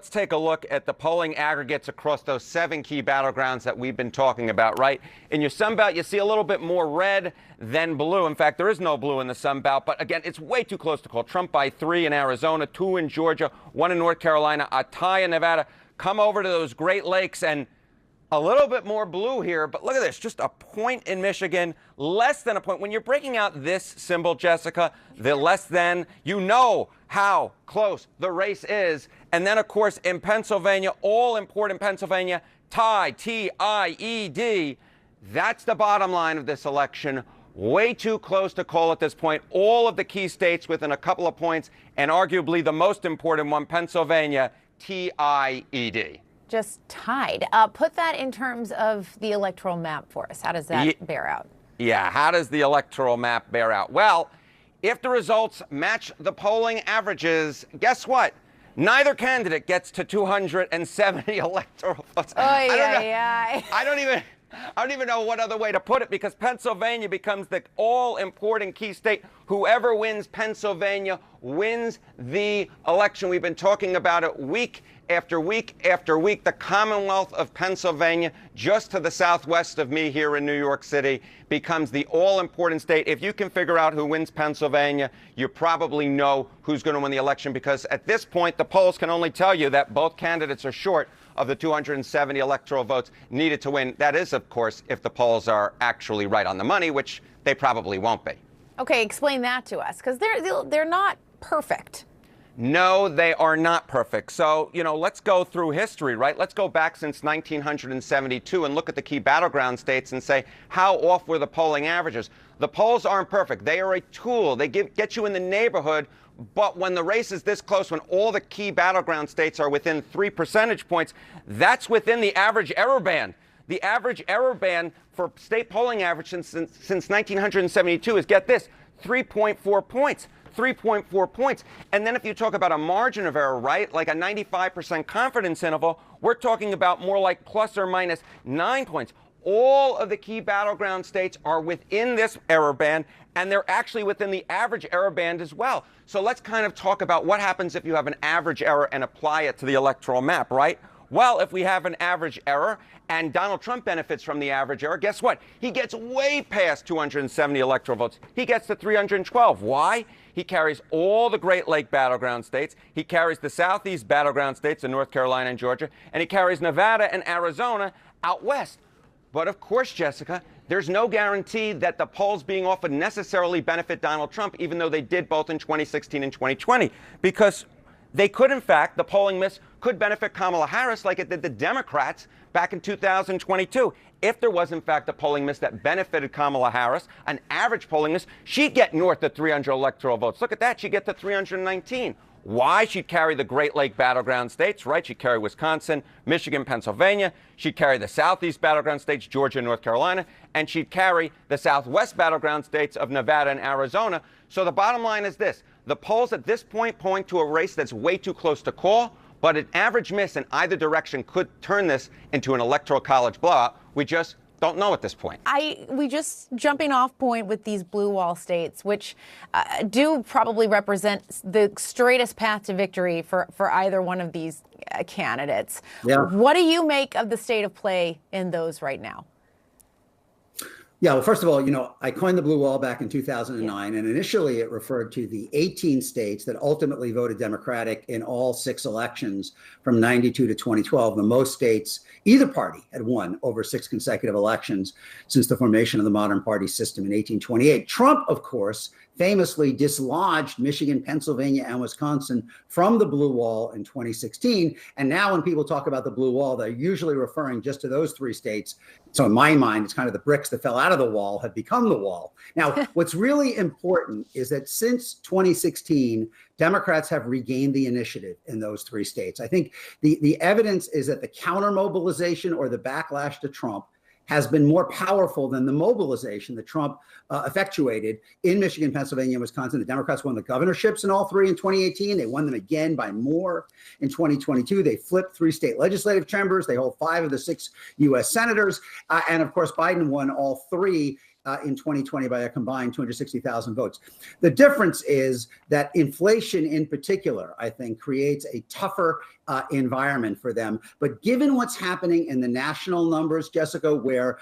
Let's take a look at the polling aggregates across those 7 key battlegrounds that we've been talking about, right? In your Sun Belt, you see a little bit more red than blue. In fact, there is no blue in the Sun Belt, but again, it's way too close to call. Trump by 3 in Arizona, 2 in Georgia, 1 in North Carolina, a tie in Nevada. Come over to those Great Lakes and a little bit more blue here, but look at this, just a point in Michigan, less than a point. When you're breaking out this symbol, Jessica, the less than, you know how close the race is. And then, of course, in Pennsylvania, all important Pennsylvania, tied, T-I-E-D. That's the bottom line of this election. Way too close to call at this point. All of the key states within a couple of points, and arguably the most important one, Pennsylvania, T-I-E-D. Just tied. Put that in terms of the electoral map for us. How does that bear out? Yeah, how does the electoral map bear out? Well, if the results match the polling averages, guess what? Neither candidate gets to 270 electoral votes. I don't even know what other way to put it, because Pennsylvania becomes the all-important key state. Whoever wins Pennsylvania wins the election. We've been talking about it week after week after week. The Commonwealth of Pennsylvania, just to the southwest of me here in New York City, becomes the all-important state. If you can figure out who wins Pennsylvania, you probably know who's going to win the election, because at this point, the polls can only tell you that both candidates are short of the 270 electoral votes needed to win. That is, of course, if the polls are actually right on the money, which they probably won't be. Okay, explain that to us, because they're not perfect. No, they are not perfect. So, let's go through history, right? Let's go back since 1972 and look at the key battleground states and say, how off were the polling averages? The polls aren't perfect. They are a tool. They get you in the neighborhood. But when the race is this close, when all the key battleground states are within 3 percentage points, that's within the average error band. The average error band for state polling average since 1972 is, get this, 3.4 points. 3.4 points. And then if you talk about a margin of error, right, like a 95% confidence interval, we're talking about more like plus or minus 9 points. All of the key battleground states are within this error band, and they're actually within the average error band as well. So let's kind of talk about what happens if you have an average error and apply it to the electoral map, right? Well, if we have an average error and Donald Trump benefits from the average error, guess what? He gets way past 270 electoral votes. He gets to 312. Why? He carries all the Great Lake battleground states. He carries the Southeast battleground states in North Carolina and Georgia. And he carries Nevada and Arizona out west. But of course, Jessica, there's no guarantee that the polls being off would necessarily benefit Donald Trump, even though they did both in 2016 and 2020. Because they could, in fact, the polling miss could benefit Kamala Harris like it did the Democrats back in 2022. If there was, in fact, a polling miss that benefited Kamala Harris, an average polling miss, she'd get north of 300 electoral votes. Look at that. She'd get to 319. Why? She'd carry the Great Lake battleground states, right? She'd carry Wisconsin, Michigan, Pennsylvania. She'd carry the Southeast battleground states, Georgia and North Carolina. And she'd carry the Southwest battleground states of Nevada and Arizona. So the bottom line is this. The polls at this point point to a race that's way too close to call, but an average miss in either direction could turn this into an Electoral College blowout. We just don't know at this point. We just jumping off point with these blue wall states, which do probably represent the straightest path to victory for either one of these candidates. Yeah. What do you make of the state of play in those right now? Yeah, well, first of all, I coined the blue wall back in 2009, and initially it referred to the 18 states that ultimately voted Democratic in all 6 elections from 92 to 2012. The most states either party had won over 6 consecutive elections since the formation of the modern party system in 1828. Trump, of course, famously dislodged Michigan, Pennsylvania, and Wisconsin from the blue wall in 2016. And now when people talk about the blue wall, they're usually referring just to those 3 states. So in my mind, it's kind of the bricks that fell out of the wall have become the wall. Now, what's really important is that since 2016, Democrats have regained the initiative in those 3 states. I think the evidence is that the counter mobilization or the backlash to Trump has been more powerful than the mobilization that Trump effectuated in Michigan, Pennsylvania, and Wisconsin. The Democrats won the governorships in all 3 in 2018. They won them again by more in 2022. They flipped 3 state legislative chambers. They hold 5 of the 6 U.S. senators. And of course, Biden won all 3 in 2020 by a combined 260,000 votes. The difference is that inflation in particular, I think, creates a tougher environment for them. But given what's happening in the national numbers, Jessica, where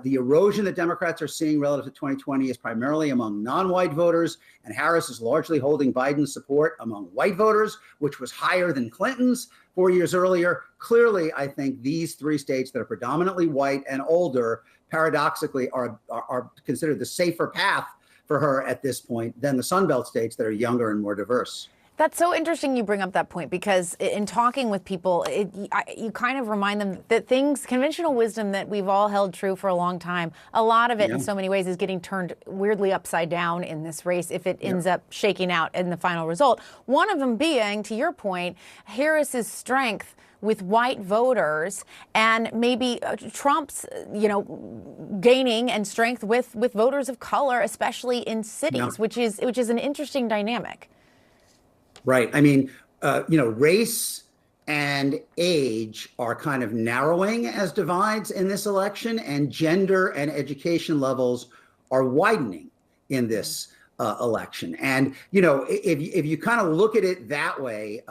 the erosion that Democrats are seeing relative to 2020 is primarily among non-white voters, and Harris is largely holding Biden's support among white voters, which was higher than Clinton's 4 years earlier. Clearly, I think these three states that are predominantly white and older, paradoxically, are considered the safer path for her at this point than the Sunbelt states that are younger and more diverse. That's so interesting you bring up that point, because in talking with people, you kind of remind them that conventional wisdom that we've all held true for a long time, a lot of it in so many ways is getting turned weirdly upside down in this race if it ends up shaking out in the final result. One of them being, to your point, Harris's strength with white voters, and maybe Trump's, gaining and strength with voters of color, especially in cities, which is an interesting dynamic. Right. I mean, race and age are kind of narrowing as divides in this election, and gender and education levels are widening in this election. And, if you kind of look at it that way,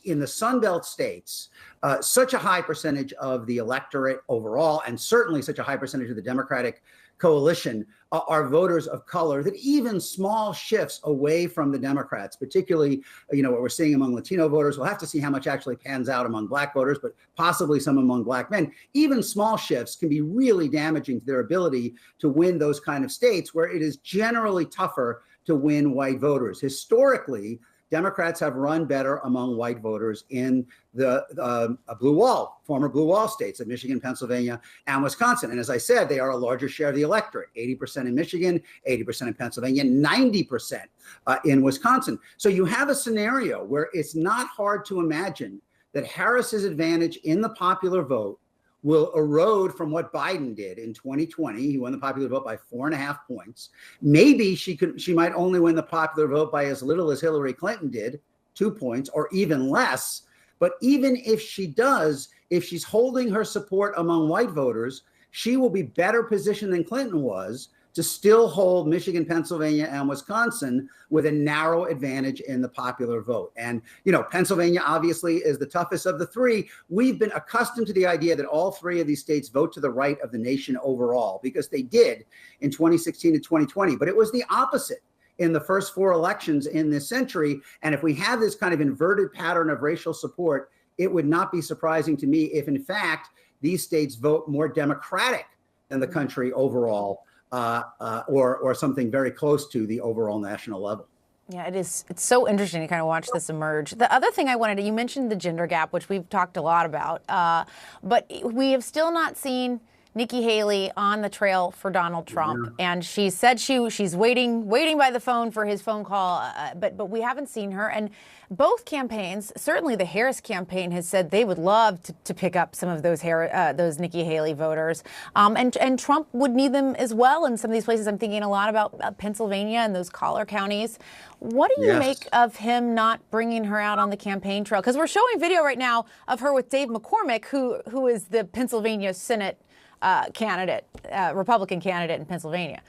in the Sunbelt states, such a high percentage of the electorate overall, and certainly such a high percentage of the Democratic coalition, are voters of color, that even small shifts away from the Democrats, particularly, what we're seeing among Latino voters, we'll have to see how much actually pans out among Black voters, but possibly some among Black men. Even small shifts can be really damaging to their ability to win those kind of states where it is generally tougher to win white voters. Historically, Democrats have run better among white voters in the former blue wall states of Michigan, Pennsylvania, and Wisconsin. And as I said, they are a larger share of the electorate, 80% in Michigan, 80% in Pennsylvania, 90% in Wisconsin. So you have a scenario where it's not hard to imagine that Harris's advantage in the popular vote will erode from what Biden did in 2020. He won the popular vote by 4.5 points. Maybe she might only win the popular vote by as little as Hillary Clinton did, 2 points, or even less. But even if she does, if she's holding her support among white voters, she will be better positioned than Clinton was to still hold Michigan, Pennsylvania, and Wisconsin with a narrow advantage in the popular vote. And, Pennsylvania obviously is the toughest of the three. We've been accustomed to the idea that all three of these states vote to the right of the nation overall, because they did in 2016 and 2020. But it was the opposite in the first 4 elections in this century. And if we have this kind of inverted pattern of racial support, it would not be surprising to me if, in fact, these states vote more Democratic than the country overall. Or something very close to the overall national level. Yeah, it is. It's so interesting to kind of watch this emerge. The other thing you mentioned the gender gap, which we've talked a lot about, but we have still not seen Nikki Haley on the trail for Donald Trump. And she said she's waiting by the phone for his phone call, but we haven't seen her. And both campaigns, certainly the Harris campaign, has said they would love to pick up some of those Nikki Haley voters. And Trump would need them as well in some of these places. I'm thinking a lot about Pennsylvania and those collar counties. What do you make of him not bringing her out on the campaign trail? Because we're showing video right now of her with Dave McCormick, who is the Pennsylvania Senate candidate, Republican candidate in Pennsylvania.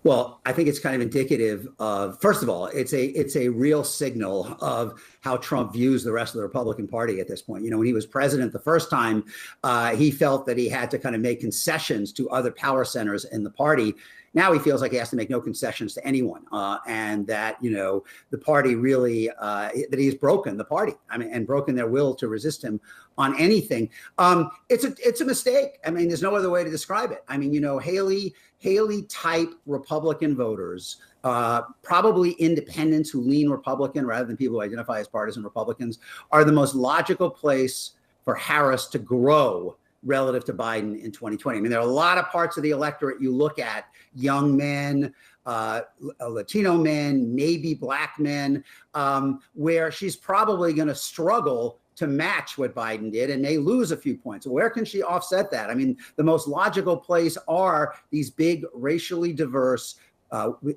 Well, I think it's kind of indicative of, first of all, it's a real signal of how Trump views the rest of the Republican Party at this point. When he was president the first time, he felt that he had to kind of make concessions to other power centers in the party. Now he feels like he has to make no concessions to anyone, and that, the party really, that he's broken the party, and broken their will to resist him on anything. It's a mistake. There's no other way to describe it. Haley type Republican voters, probably independents who lean Republican rather than people who identify as partisan Republicans, are the most logical place for Harris to grow relative to Biden in 2020. There are a lot of parts of the electorate you look at, young men, Latino men, maybe Black men, where she's probably going to struggle to match what Biden did and may lose a few points. Where can she offset that? The most logical place are these big, racially diverse,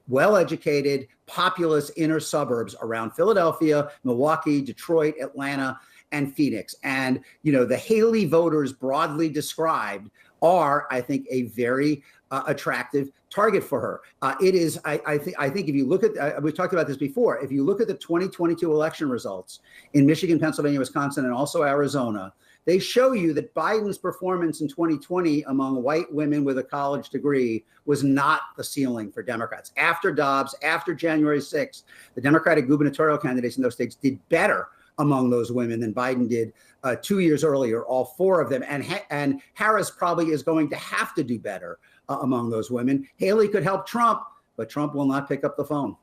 well-educated, populous inner suburbs around Philadelphia, Milwaukee, Detroit, Atlanta, and Phoenix. And, the Haley voters broadly described are, I think, a very attractive target for her. It is, I think if you look at, we've talked about this before, if you look at the 2022 election results in Michigan, Pennsylvania, Wisconsin, and also Arizona, they show you that Biden's performance in 2020 among white women with a college degree was not the ceiling for Democrats. After Dobbs, after January 6th, the Democratic gubernatorial candidates in those states did better among those women than Biden did 2 years earlier, all four of them. And Harris probably is going to have to do better among those women. Haley could help Trump, but Trump will not pick up the phone.